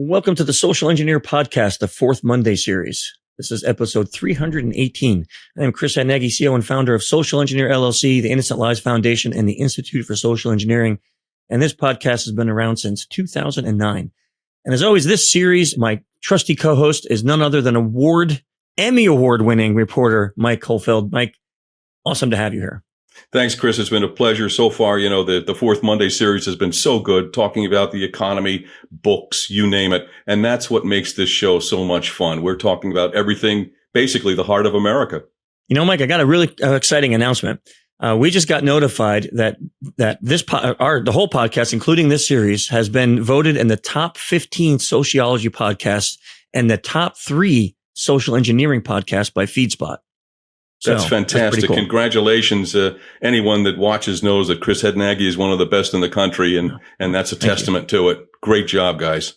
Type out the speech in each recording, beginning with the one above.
Welcome to the Social Engineer Podcast, the fourth Monday series. This is episode 318. I am Chris Hadnagy, CEO and founder of Social Engineer LLC, the Innocent Lives Foundation, and the Institute for Social Engineering. And this podcast has been around since 2009. And as always, this series, my trusty co-host is none other than Emmy Award-winning reporter, Mike Holfeld. Mike, awesome to have you here. Thanks, Chris. It's been a pleasure so far. You know, the fourth Monday series has been so good, talking about the economy, books, you name it. And that's what makes this show so much fun. We're talking about everything, basically the heart of America. You know, Mike, I got a really exciting announcement. We just got notified that the whole podcast, including this series, has been voted in the top 15 sociology podcasts and the top 3 social engineering podcasts by FeedSpot. That's fantastic. Cool. Congratulations. Anyone that watches knows that Chris Hadnagy is one of the best in the country, and that's a testament to it. Great job, guys.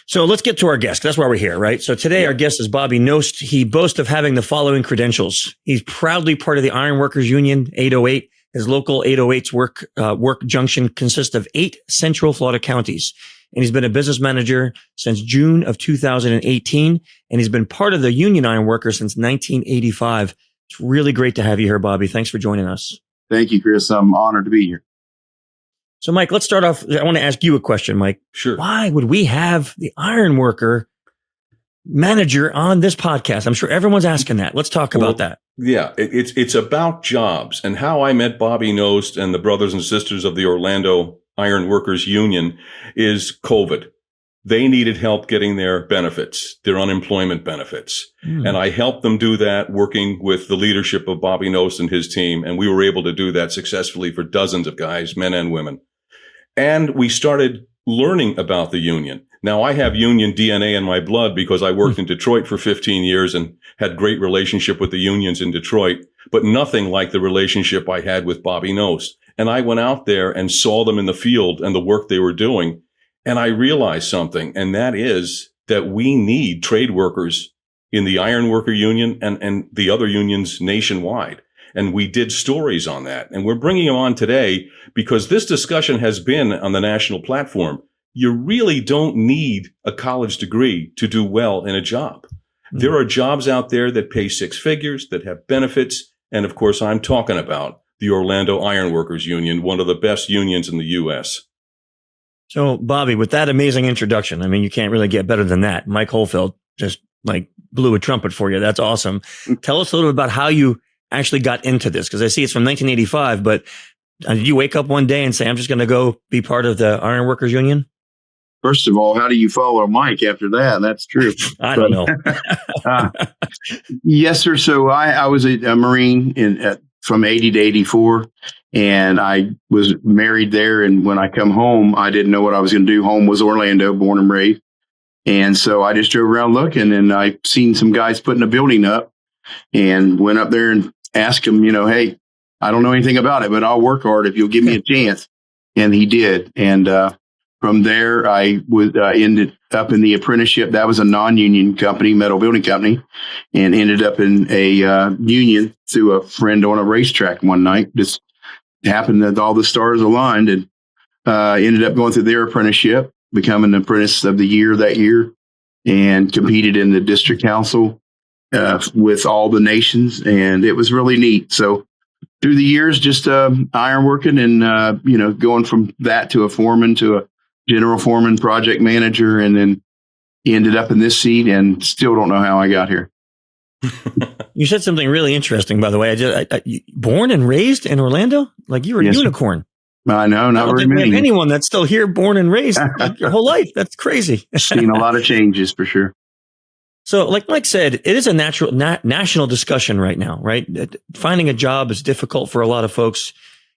So let's get to our guest. That's why we're here, right? So today our guest is Bobby Knost. He boasts of having the following credentials. He's proudly part of the Ironworkers Union 808. His local 808's work junction consists of 8 central Florida counties. And he's been a business manager since June of 2018. And he's been part of the Union Ironworkers since 1985. It's really great to have you here, Bobby. Thanks for joining us. Thank you, Chris. I'm honored to be here. So, Mike, let's start off. I want to ask you a question, Mike. Sure. Why would we have the Ironworker manager on this podcast? I'm sure everyone's asking that. Let's talk about that. Yeah, it's about jobs, and how I met Bobby Knost and the brothers and sisters of the Orlando Ironworkers Union is COVID. They needed help getting their benefits, their unemployment benefits. And I helped them do that, working with the leadership of Bobby Knost and his team. And we were able to do that successfully for dozens of guys, men and women. And we started learning about the union. Now, I have union DNA in my blood because I worked in Detroit for 15 years and had great relationship with the unions in Detroit, but nothing like the relationship I had with Bobby Knost. And I went out there and saw them in the field and the work they were doing. And I realized something, and that is that we need trade workers in the Ironworker Union and the other unions nationwide. And we did stories on that. And we're bringing them on today because this discussion has been on the national platform. You really don't need a college degree to do well in a job. There are jobs out there that pay 6 figures, that have benefits. And of course, I'm talking about the Orlando Ironworkers Union, one of the best unions in the U.S. So, Bobby, with that amazing introduction, I mean, you can't really get better than that. Mike Holfeld just blew a trumpet for you. That's awesome. Tell us a little bit about how you actually got into this, because I see it's from 1985, but did you wake up one day and say, I'm just going to go be part of the Ironworkers Union? First of all, how do you follow Mike after that? That's true. I don't know. Yes, sir. So I was a Marine from 80 to 84, and I was married there. And when I come home, I didn't know what I was going to do. Home was Orlando, born and raised. And so I just drove around looking, and I seen some guys putting a building up and went up there and asked them, hey, I don't know anything about it, but I'll work hard if you'll give me a chance. And he did. And from there, I ended up in the apprenticeship. That was a non-union company, metal building company, and ended up in a union through a friend on a racetrack one night. Just happened that all the stars aligned, and ended up going through their apprenticeship, becoming an apprentice of the year that year, and competed in the district council with all the nations, and it was really neat. So through the years, just ironworking and going from that to a foreman to a general foreman, project manager, and then ended up in this seat, and still don't know how I got here. You said something really interesting, by the way. Born and raised in Orlando? Like you were a unicorn. I know, not very many. Anyone that's still here, born and raised your whole life. That's crazy. Seen a lot of changes for sure. So like Mike said, it is a national discussion right now, right? Finding a job is difficult for a lot of folks.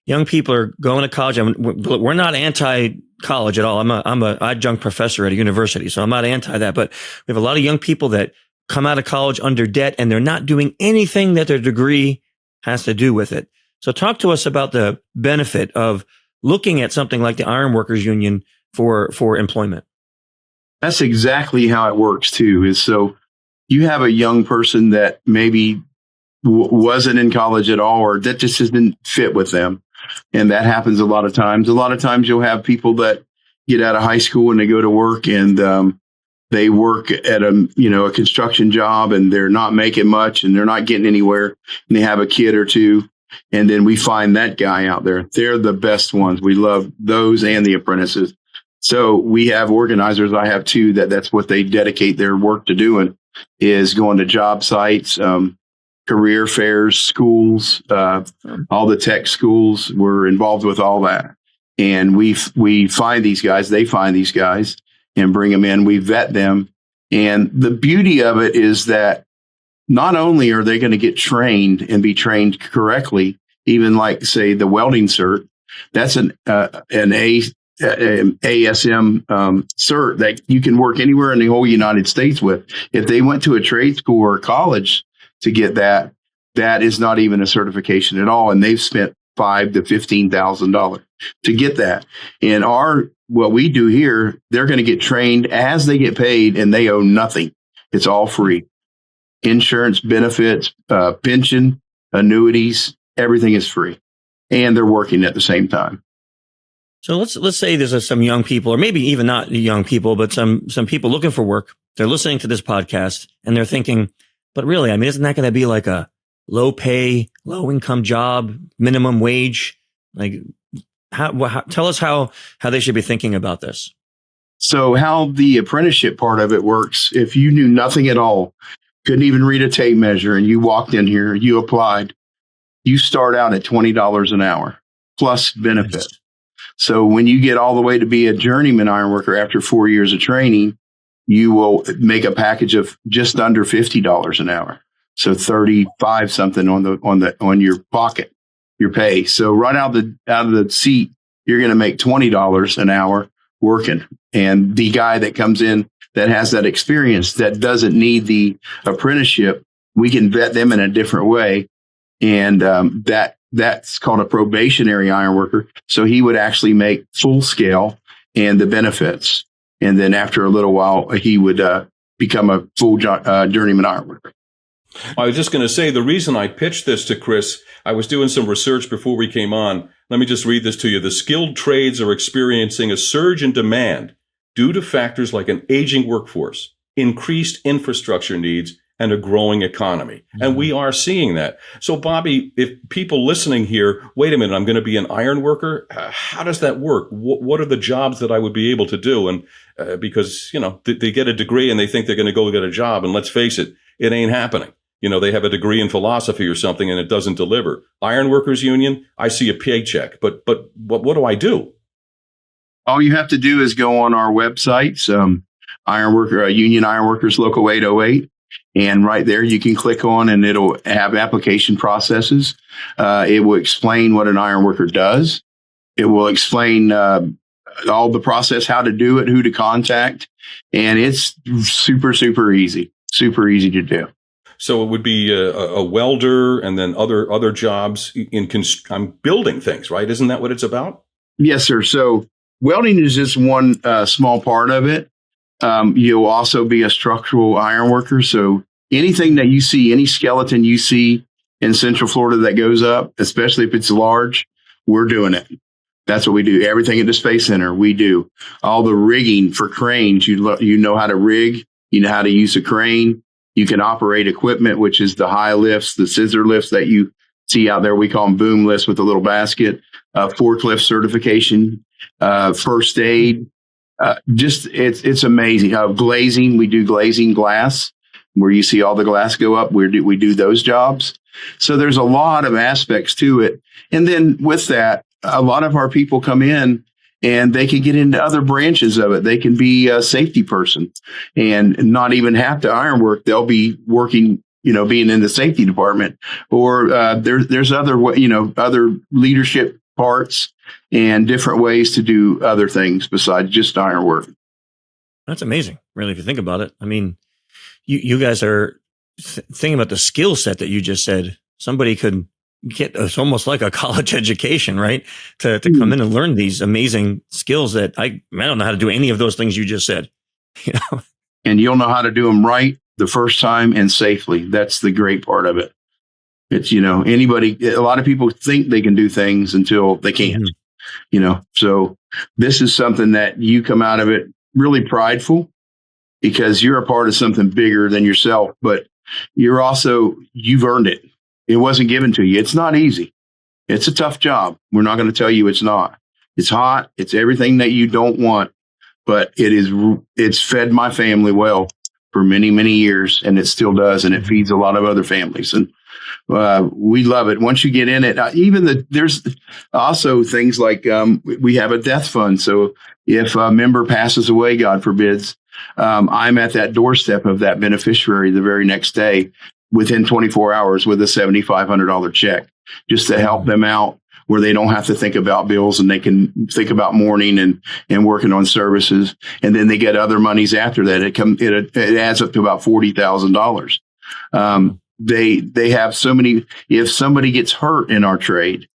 Young people are going to college. We're not anti-college at all. I'm a adjunct professor at a university, so I'm not anti that. But we have a lot of young people that come out of college under debt, and they're not doing anything that their degree has to do with it. So talk to us about the benefit of looking at something like the Ironworkers Union for employment. That's exactly how it works too. Is so you have a young person that maybe wasn't in college at all, or that just didn't fit with them. And that happens a lot of times. A lot of times you'll have people that get out of high school and they go to work, and they work at a construction job, and they're not making much and they're not getting anywhere, and they have a kid or two. And then we find that guy out there. They're the best ones. We love those and the apprentices. So we have organizers. I have two that's what they dedicate their work to doing, is going to job sites, career fairs, schools, all the tech schools. We're involved with all that. And we find these guys, they find these guys and bring them in. We vet them. And the beauty of it is that not only are they going to get trained and be trained correctly, even like, say, the welding cert, that's an ASM cert that you can work anywhere in the whole United States with. If they went to a trade school or college to get that, that is not even a certification at all. And they've spent $5,000 to $15,000 to get that. And what we do here, they're going to get trained as they get paid, and they owe nothing. It's all free. Insurance, benefits, pension, annuities, everything is free. And they're working at the same time. So let's say there's some young people, or maybe even not young people, but some people looking for work. They're listening to this podcast and they're thinking, but really, I mean, isn't that going to be like a low pay, low income job, minimum wage? Like, tell us how they should be thinking about this. So how the apprenticeship part of it works, if you knew nothing at all, couldn't even read a tape measure, and you walked in here, you applied, you start out at $20 an hour plus benefits. Nice. So when you get all the way to be a journeyman ironworker after 4 years of training, you will make a package of just under $50 an hour. So 35 something on your pocket, your pay. So right out of the seat, you're going to make $20 an hour working. And the guy that comes in that has that experience, that doesn't need the apprenticeship, we can vet them in a different way. And that's called a probationary ironworker. So he would actually make full scale and the benefits. And then after a little while, he would become a full journeyman ironworker. I was just going to say, the reason I pitched this to Chris, I was doing some research before we came on. Let me just read this to you. The skilled trades are experiencing a surge in demand due to factors like an aging workforce, increased infrastructure needs, and a growing economy. Mm-hmm. And we are seeing that. So, Bobby, if people listening here, wait a minute, I'm going to be an iron worker. How does that work? What are the jobs that I would be able to do? And because, they get a degree and they think they're going to go get a job. And let's face it, it ain't happening. They have a degree in philosophy or something and it doesn't deliver. Ironworkers Union, I see a paycheck, but what do I do? All you have to do is go on our websites, Union Ironworkers Local 808. And right there, you can click on and it'll have application processes. It will explain what an ironworker does. It will explain all the process, how to do it, who to contact. And it's super, super easy to do. So it would be a welder and then other jobs I'm building things, right? Isn't that what it's about? Yes, sir. So welding is just one small part of it. You'll also be a structural iron worker. So anything that you see, any skeleton you see in Central Florida that goes up, especially if it's large, we're doing it. That's what we do. Everything at the Space Center, we do. All the rigging for cranes, you know how to rig, you know how to use a crane. You can operate equipment, which is the high lifts, the scissor lifts that you see out there. We call them boom lifts with a little basket, forklift certification, first aid. It's amazing. Glazing, we do glazing glass, where you see all the glass go up. We do those jobs. So there's a lot of aspects to it. And then with that, a lot of our people come in and they can get into other branches of it. They can be a safety person and not even have to ironwork. They'll be working, being in the safety department, or there's other leadership parts and different ways to do other things besides just ironwork. That's amazing, really, if you think about it. I mean, you guys are thinking about the skill set that you just said. Somebody could get, it's almost like a college education, right? To come in and learn these amazing skills that I don't know how to do any of those things you just said. And you'll know how to do them right the first time and safely. That's the great part of it. It's, a lot of people think they can do things until they can't, so this is something that you come out of it really prideful because you're a part of something bigger than yourself, but you've earned it. It wasn't given to you. It's not easy. It's a tough job. We're not going to tell you it's not. It's hot. It's everything that you don't want, but it's fed my family well for many, many years, and it still does. And it feeds a lot of other families. And we love it. Once you get in it, there's also things like we have a death fund. So if a member passes away, God forbids, I'm at that doorstep of that beneficiary the very next day within 24 hours with a $7,500 check just to help them out where they don't have to think about bills and they can think about mourning and working on services. And then they get other monies after that. It adds up to about $40,000. They have so many, if somebody gets hurt in our trade,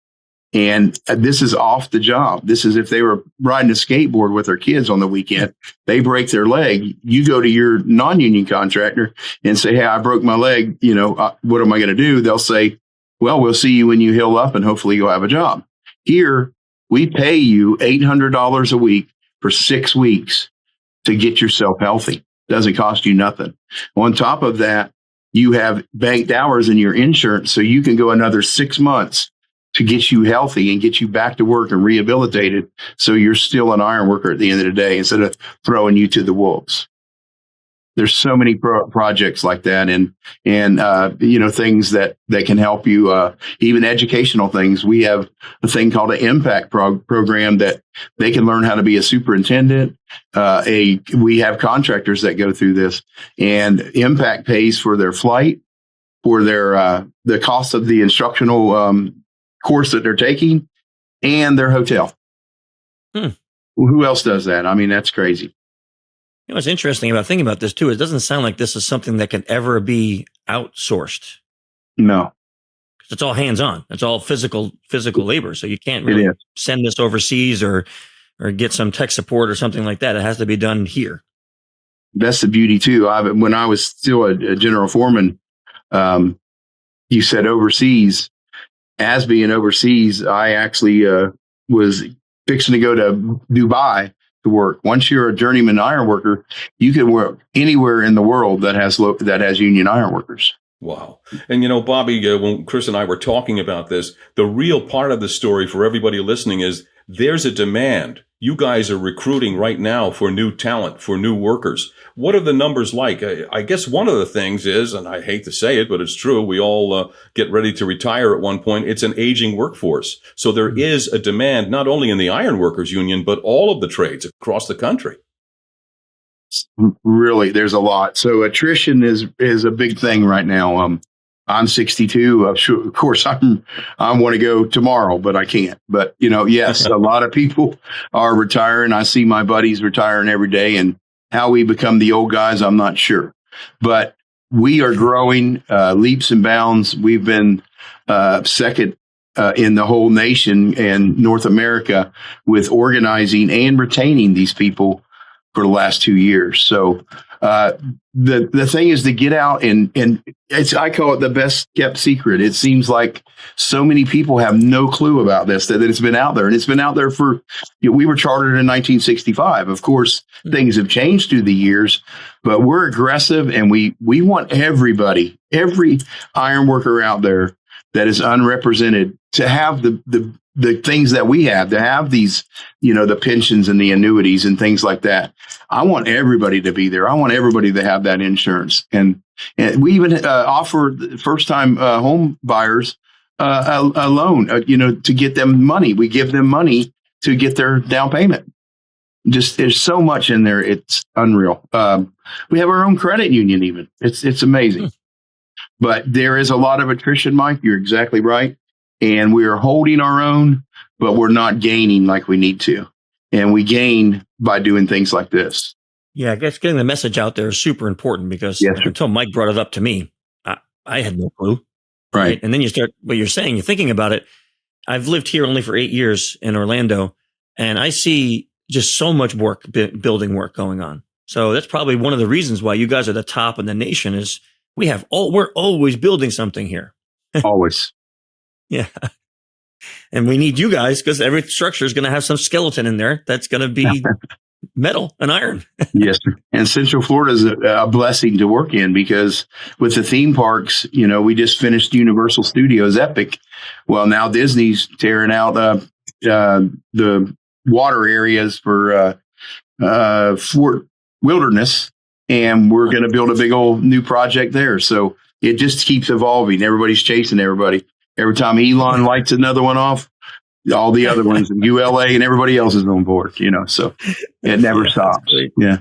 and this is off the job. This is if they were riding a skateboard with their kids on the weekend, they break their leg. You go to your non-union contractor and say, hey, I broke my leg. What am I going to do? They'll say, well, we'll see you when you heal up and hopefully you'll have a job. Here, we pay you $800 a week for 6 weeks to get yourself healthy. Doesn't cost you nothing. On top of that, you have banked hours in your insurance, so you can go another 6 months to get you healthy and get you back to work and rehabilitated. So you're still an iron worker at the end of the day instead of throwing you to the wolves. There's so many projects like that and things that can help you, even educational things. We have a thing called an impact program that they can learn how to be a superintendent. We have contractors that go through this, and impact pays for their flight, for their the cost of the instructional course that they're taking, and their hotel. Who else does that? I mean, that's crazy. What's interesting about thinking about this too, it doesn't sound like this is something that can ever be outsourced. No. It's all hands-on. It's all physical labor. So you can't really send this overseas or get some tech support or something like that. It has to be done here. That's the beauty too. When I was still a general foreman, you said overseas. As being overseas, I actually was fixing to go to Dubai to work. Once you're a journeyman iron worker, you can work anywhere in the world that has union iron workers. Wow. And, Bobby, when Chris and I were talking about this, the real part of the story for everybody listening is there's a demand. You guys are recruiting right now for new talent, for new workers. What are the numbers like? I guess one of the things is, and I hate to say it, but it's true, we all get ready to retire at one point. It's an aging workforce. So there is a demand, not only in the Iron Workers Union, but all of the trades across the country. Really, there's a lot. So attrition is a big thing right now. I'm 62. Of course, I want to go tomorrow, but I can't. But, yes, a lot of people are retiring. I see my buddies retiring every day, and how we become the old guys, I'm not sure. But we are growing leaps and bounds. We've been second in the whole nation and North America with organizing and retaining these people for the last 2 years. So the thing is to get out and I call it the best kept secret. It seems like so many people have no clue about this, that it's been out there, and it's been out there for, we were chartered in 1965. Of course, things have changed through the years, but we're aggressive, and we want everybody, every iron worker out there that is unrepresented to have the things that we have, to have these, the pensions and the annuities and things like that. I want everybody to be there. I want everybody to have that insurance. And we even offer first-time home buyers a loan, to get them money. We give them money to get their down payment. Just there's so much in there. It's unreal. We have our own credit union even. It's amazing. But there is a lot of attrition, Mike. You're exactly right. And we are holding our own, but we're not gaining like we need to. And we gain by doing things like this. Yeah, I guess getting the message out there is super important because until Mike brought it up to me, I had no clue. Right. And then you start what you're saying, you're thinking about it. I've lived here only for 8 years in Orlando, and I see just so much work, building work going on. So that's probably one of the reasons why you guys are the top in the nation is we're always building something here. Always. Yeah. And we need you guys because every structure is going to have some skeleton in there that's going to be metal and iron. Yes, sir. And Central Florida is a blessing to work in because with the theme parks, we just finished Universal Studios Epic. Well, now Disney's tearing out the water areas for Fort Wilderness, and we're going to build a big old new project there. So it just keeps evolving. Everybody's chasing everybody. Every time Elon lights another one off, all the other ones, ULA and everybody else is on board, so it never stops. Yeah.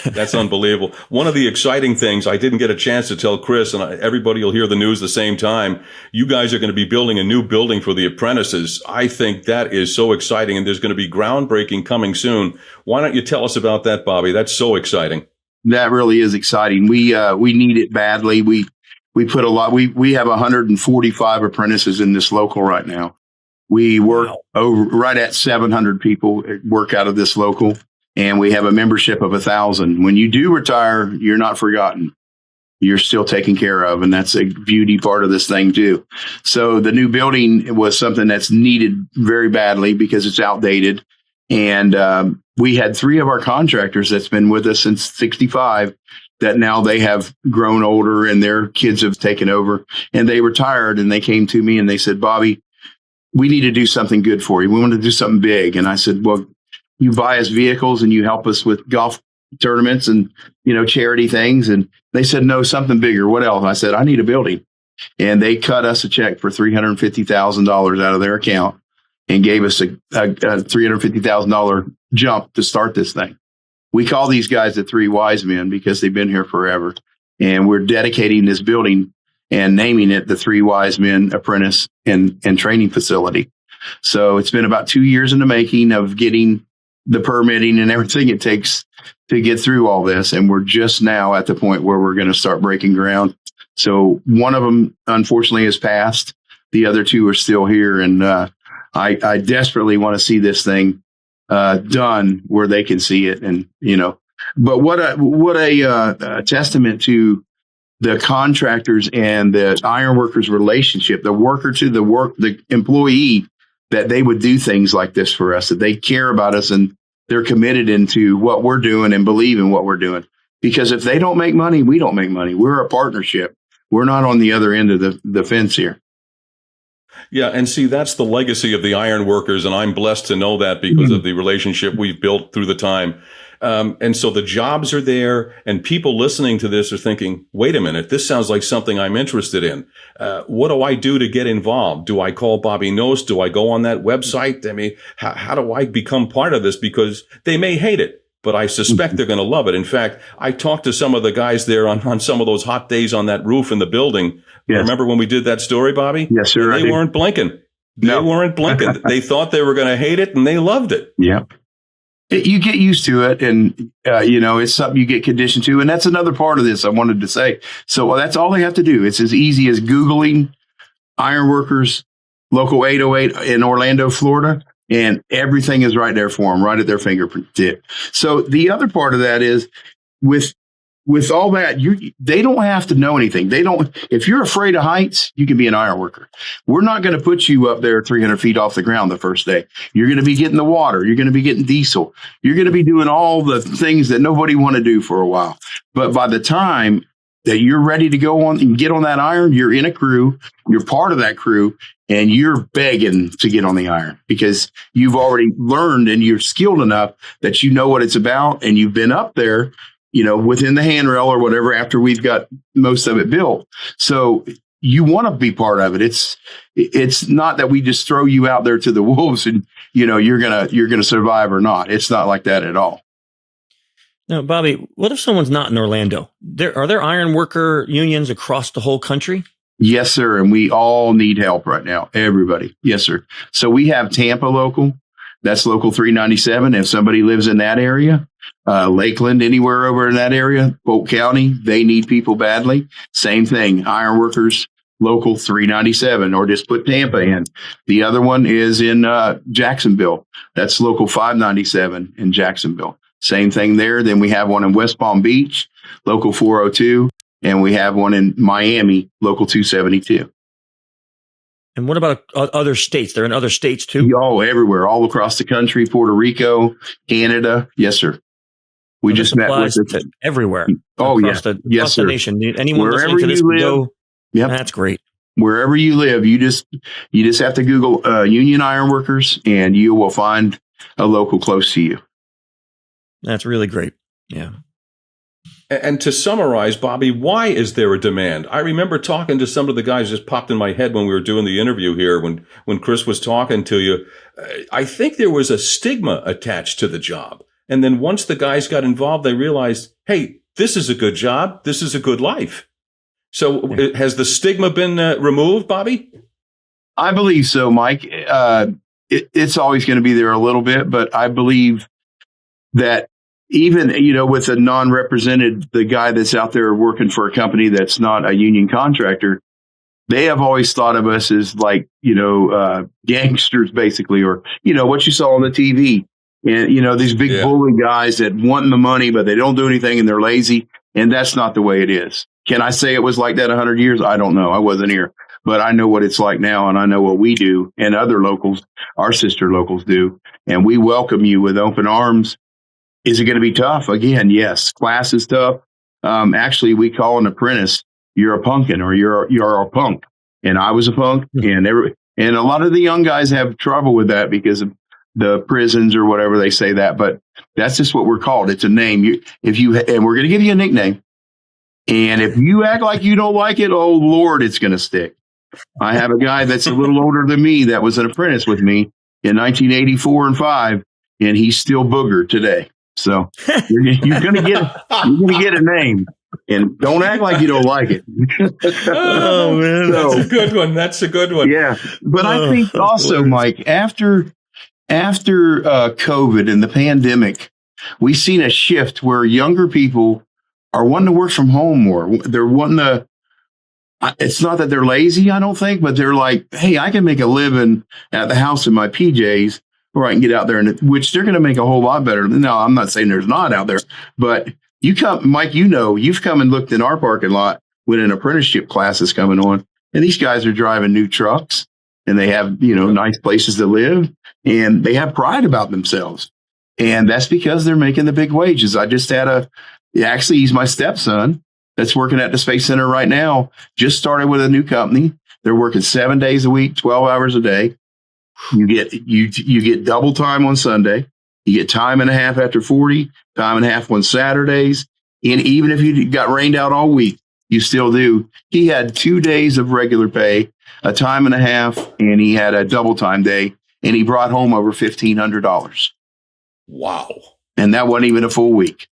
That's unbelievable. One of the exciting things I didn't get a chance to tell Chris, and everybody will hear the news the same time. You guys are going to be building a new building for the apprentices. I think that is so exciting, and there's going to be groundbreaking coming soon. Why don't you tell us about that, Bobby? That's so exciting. That really is exciting. We need it badly. We put a lot. We have 145 apprentices in this local right now. We work over right at 700 people work out of this local. And we have a membership of 1,000. When you do retire, you're not forgotten. You're still taken care of. And that's a beauty part of this thing, too. So the new building was something that's needed very badly because it's outdated. And we had 3 of our contractors that's been with us since 65 that now they have grown older and their kids have taken over. And they retired and they came to me and they said, Bobby, we need to do something good for you. We want to do something big. And I said, well, you buy us vehicles and you help us with golf tournaments and, charity things. And they said, no, something bigger. What else? I said, I need a building. And they cut us a check for $350,000 out of their account and gave us a $350,000 jump to start this thing. We call these guys the 3 wise men because they've been here forever. And we're dedicating this building and naming it the 3 wise men apprentice and training facility. So it's been about 2 years in the making of getting the permitting and everything it takes to get through all this. And we're just now at the point where we're going to start breaking ground. So one of them, unfortunately, has passed. The other 2 are still here. And I desperately want to see this thing done where they can see it. And, but what a testament to the contractors and the ironworkers relationship, the worker to the employee, that they would do things like this for us, that they care about us and they're committed into what we're doing and believe in what we're doing. Because if they don't make money, we don't make money. We're a partnership. We're not on the other end of the fence here. Yeah. And see, that's the legacy of the iron workers. And I'm blessed to know that because of the relationship we've built through the time. And so the jobs are there and people listening to this are thinking, wait a minute, this sounds like something I'm interested in. What do I do to get involved? Do I call Bobby Knost? Do I go on that website? I mean, how do I become part of this? Because they may hate it, but I suspect they're going to love it. In fact, I talked to some of the guys there on some of those hot days on that roof in the building. Yes. Remember when we did that story, Bobby? Yes, sir. They weren't blinking. They weren't blinking. They thought they were going to hate it and they loved it. Yeah. You get used to it and, it's something you get conditioned to. And that's another part of this I wanted to say. So that's all they have to do. It's as easy as Googling ironworkers, local 808 in Orlando, Florida, and everything is right there for them, right at their fingerprint tip. So the other part of that is with all that, they don't have to know anything. If you're afraid of heights, you can be an iron worker. We're not going to put you up there 300 feet off the ground the first day. You're going to be getting the water. You're going to be getting diesel. You're going to be doing all the things that nobody want to do for a while. But by the time that you're ready to go on and get on that iron, you're in a crew, you're part of that crew, and you're begging to get on the iron because you've already learned and you're skilled enough that you know what it's about and you've been up there, within the handrail or whatever after we've got most of it built. So you want to be part of it. It's not that we just throw you out there to the wolves and, you're going to survive or not. It's not like that at all. Now, Bobby, what if someone's not in Orlando? Are there iron worker unions across the whole country? Yes, sir. And we all need help right now. Everybody. Yes, sir. So we have Tampa local. That's local 397. If somebody lives in that area, Lakeland, anywhere over in that area, Polk County, they need people badly. Same thing. Ironworkers, local 397, or just put Tampa in. The other one is in Jacksonville. That's local 597 in Jacksonville. Same thing there. Then we have one in West Palm Beach, local 402, and we have one in Miami, local 272. And what about other states? They're in other states too? Oh, everywhere, all across the country, Puerto Rico, Canada. Yes, sir. We So just met with to everywhere. Oh, across the nation. Anyone Wherever listening to this you can live, go. Yep. That's great. Wherever you live, you just have to Google union ironworkers, and you will find a local close to you. That's really great. Yeah. And to summarize, Bobby, why is there a demand? I remember talking to some of the guys, just popped in my head when we were doing the interview here, when Chris was talking to you. I think there was a stigma attached to the job. And then once the guys got involved, they realized, hey, this is a good job. This is a good life. So has the stigma been removed, Bobby? I believe so, Mike. It's always going to be there a little bit, but I believe that even, with a non-represented, the guy that's out there working for a company that's not a union contractor, they have always thought of us as like, gangsters, basically, or, what you saw on the TV. And, these big bully guys that want the money, but they don't do anything and they're lazy. And that's not the way it is. Can I say it was like that 100 years? I don't know. I wasn't here, but I know what it's like now. And I know what we do and other locals, our sister locals do. And we welcome you with open arms. Is it going to be tough? Again, yes. Class is tough. Actually, we call an apprentice, you're a punkin, or you're a punk. And I was a punk. And a lot of the young guys have trouble with that because of the prisons or whatever they say that. But that's just what we're called. It's a name. And we're going to give you a nickname. And if you act like you don't like it, oh, Lord, it's going to stick. I have a guy that's a little older than me that was an apprentice with me in 1984 and 5, and he's still Booger today. So you're going to get a name, and don't act like you don't like it. Oh man, that's a good one. That's a good one. Yeah, but I think also, Mike, after COVID and the pandemic, we've seen a shift where younger people are wanting to work from home more. They're wanting to. It's not that they're lazy, I don't think, but they're like, hey, I can make a living at the house in my PJs. Or I can get out there, which they're going to make a whole lot better. No, I'm not saying there's not out there, but you come, Mike, you've come and looked in our parking lot when an apprenticeship class is coming on, and these guys are driving new trucks, and they have, nice places to live, and they have pride about themselves. And that's because they're making the big wages. I just had actually, he's my stepson that's working at the Space Center right now, just started with a new company. They're working 7 days a week, 12 hours a day. You get double time on Sunday. You get time and a half after 40, time and a half on Saturdays. And even if you got rained out all week, you still do. He had 2 days of regular pay, a time and a half, and he had a double time day, and he brought home over $1,500. Wow. And that wasn't even a full week.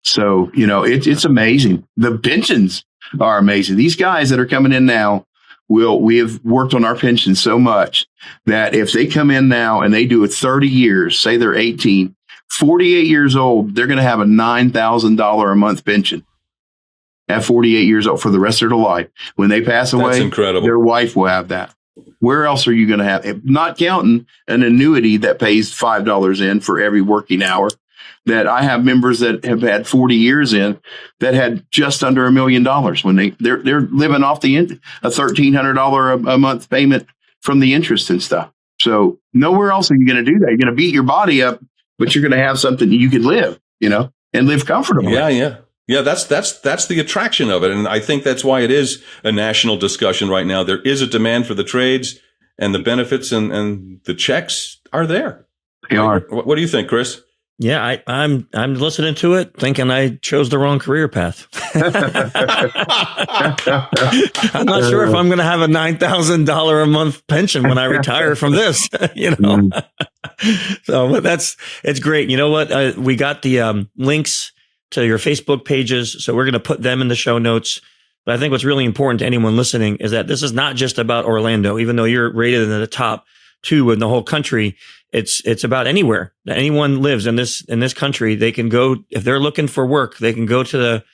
So, it's amazing. The pensions are amazing. These guys that are coming in now, we have worked on our pension so much that if they come in now and they do it 30 years, say they're 18, 48 years old, they're going to have a $9,000 a month pension at 48 years old for the rest of their life. When they pass away, that's incredible. Their wife will have that. Where else are you going to have, not counting an annuity that pays $5 in for every working hour? That I have members that have had 40 years in that had just under $1 million when they're living off a $1,300 a month payment from the interest and stuff. So nowhere else are you going to do that. You're going to beat your body up, but you're going to have something you can live, and live comfortably. Yeah. That's the attraction of it. And I think that's why it is a national discussion right now. There is a demand for the trades, and the benefits and the checks are there. They are. What do you think, Chris? Yeah, I'm listening to it, thinking I chose the wrong career path. I'm not sure if I'm going to have a $9,000 a month pension when I retire from this. So, but it's great. You know what? We got the links to your Facebook pages, so we're going to put them in the show notes. But I think what's really important to anyone listening is that this is not just about Orlando, even though you're rated in the top 2 in the whole country. It's about anywhere that anyone lives in this country. They can go, if they're looking for work, they can go to the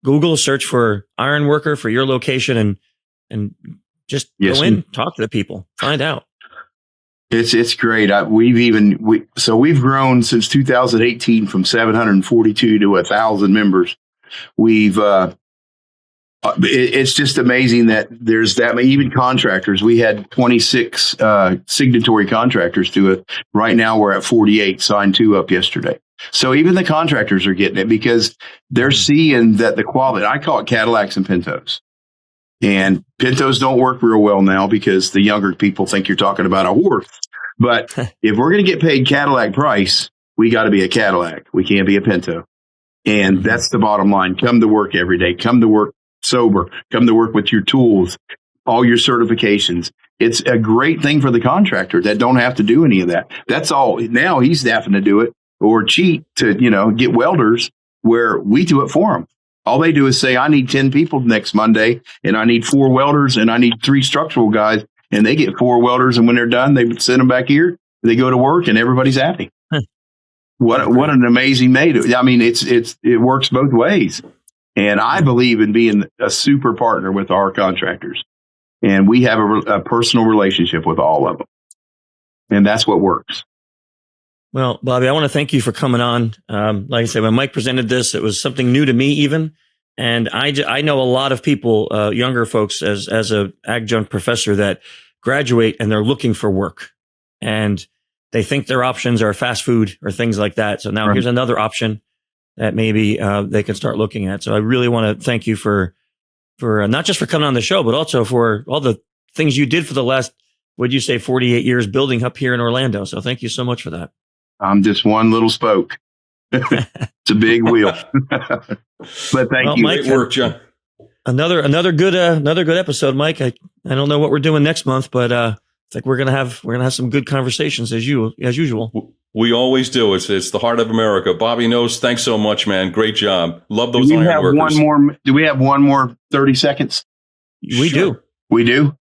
Google, search for iron worker for your location and just go in, talk to the people, find out. It's great. We've grown since 2018 from 742 to 1,000 members. We've It's just amazing that there's that many, even contractors. We had 26 signatory contractors to it. Right now we're at 48, signed 2 up yesterday. So even the contractors are getting it because they're seeing that the quality, I call it Cadillacs and Pintos. And Pintos don't work real well now because the younger people think you're talking about a horse. But if we're going to get paid Cadillac price, we got to be a Cadillac. We can't be a Pinto. And that's the bottom line. Come to work every day. Come to work sober. Come to work with your tools, all your certifications. It's a great thing for the contractor that don't have to do any of that. That's all. Now he's having to do it or cheat to, get welders where we do it for them. All they do is say, I need 10 people next Monday and I need 4 welders and I need 3 structural guys. And they get 4 welders. And when they're done, they send them back here. They go to work and everybody's happy. What an amazing mate. I mean, it works both ways. And I believe in being a super partner with our contractors. And we have a personal relationship with all of them. And that's what works. Well, Bobby, I want to thank you for coming on. Like I said, when Mike presented this, it was something new to me even. And I know a lot of people, younger folks, as a adjunct professor that graduate and they're looking for work. And they think their options are fast food or things like that. So now here's another option that maybe they can start looking at. So I really want to thank you for not just for coming on the show, but also for all the things you did for the last, would you say, 48 years building up here in Orlando. So thank you so much for that. I'm just one little spoke. It's a big wheel. But thank you. Mike, great work, John. Another good episode, Mike. I don't know what we're doing next month, but I think we're gonna have some good conversations as usual. We always do. It's the heart of America. Bobby Knost, thanks so much, man. Great job. Love those iron workers. Do we have one more 30 seconds? We do. We do.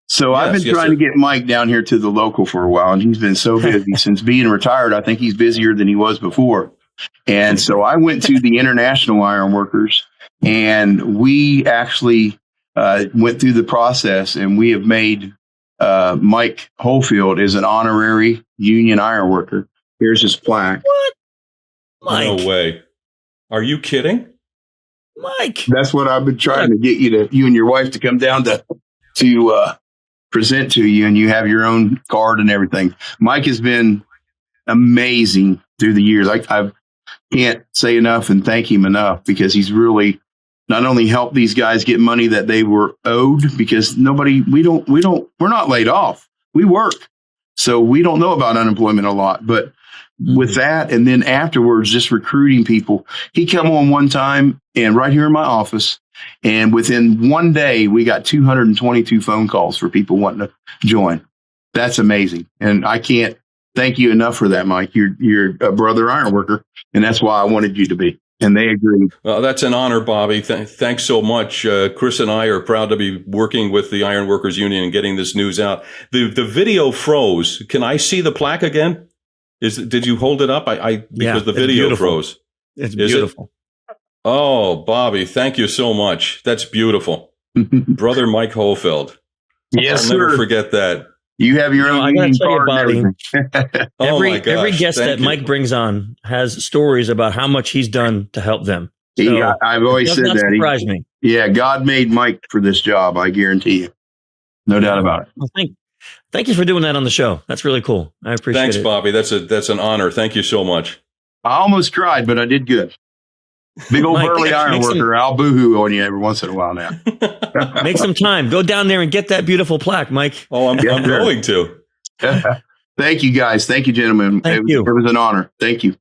So I've been trying to get Mike down here to the local for a while, and he's been so busy since being retired. I think he's busier than he was before. And so I went to the International Iron Workers, and we actually went through the process, and we have made Mike Holfeld is an honorary union iron worker. Here's his plaque. What? Mike? No way. Are you kidding? Mike. That's what I've been trying to get you and your wife to come down to present to you, and you have your own card and everything. Mike has been amazing through the years. I can't say enough and thank him enough because he's really not only helped these guys get money that they were owed because we're not laid off. We work. So we don't know about unemployment a lot, but with that, and then afterwards, just recruiting people. He come on one time and right here in my office, and within one day, we got 222 phone calls for people wanting to join. That's amazing. And I can't thank you enough for that, Mike. You're a brother iron worker, and that's why I wanted you to be. And they agree. Well, that's an honor, Bobby. Thanks so much. Chris and I are proud to be working with the Iron Workers Union and getting this news out. The video froze. Can I see the plaque again? Did you hold it up? Because the video froze. It's beautiful. Oh, Bobby, thank you so much. That's beautiful. Brother Mike Holfeld. Yes, I'll never forget that. You have your own card, Bobby. Every guest that you. Mike brings on has stories about how much he's done to help them. So I've always said that. Surprise me. Yeah, God made Mike for this job. I guarantee you. No doubt about it. Well, thank you for doing that on the show. That's really cool. I appreciate it. Thanks, Bobby. That's an honor. Thank you so much. I almost cried, but I did good. Big old burly iron worker. I'll boo-hoo on you every once in a while now. Make some time. Go down there and get that beautiful plaque, Mike. Oh, I'm going to. Thank you, guys. Thank you, gentlemen. Thank you. It was an honor. Thank you.